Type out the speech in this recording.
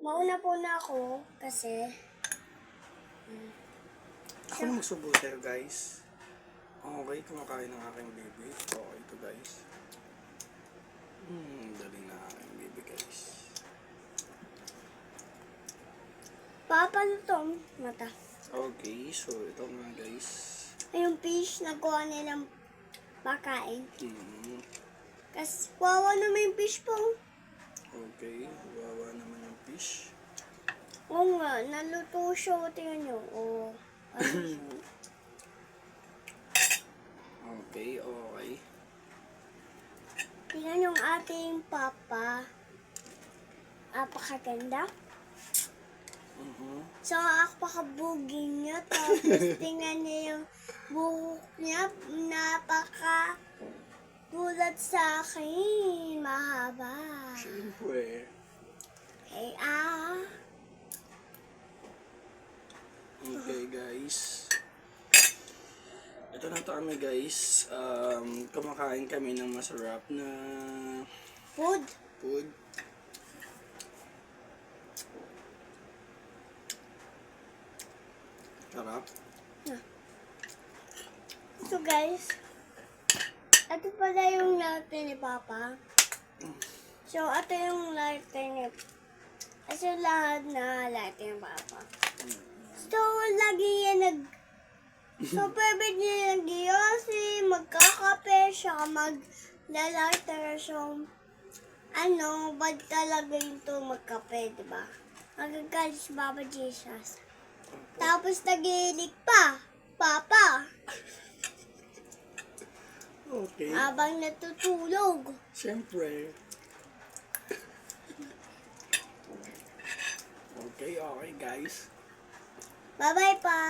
Mauna po na ako kasi Ako na magsubo sa'yo, guys. Okay, kumakain ng aking baby. Okay ito, guys. Daling na aking baby, guys. papalutong mata. Okay, so ito nga, guys. Yung fish na kuha nilang pakain. Kasi wawa naman yung fish po. Okay, wawa naman yung fish. Oo nga, naluto siya. Tingnan nyo. Oh. Okay, okay. Tingnan yung ating papa. Apakaganda. So, apakabuging niya. Tapos, tingnan niya yung buhok niya. Napaka gulat sa akin. Mahaba. Siyempre. Okay, Okay, guys. Ito na to kami, guys. Kumakain kami ng masarap na food. food. Sarap. So, guys, ito pala yung latte ni Papa. So, ito yung latte ni Ito lahat na latte ni Papa. So, lagi yan So, favorite niya yung giyosi, magkakape, siya maglaliter. So, bad talaga yung to magkape, diba? Magagalit si Papa Jesus. Tapos, nagiilig pa, Papa. Okay. Habang natutulog. Siyempre. Okay, okay, guys. Bye-bye pa.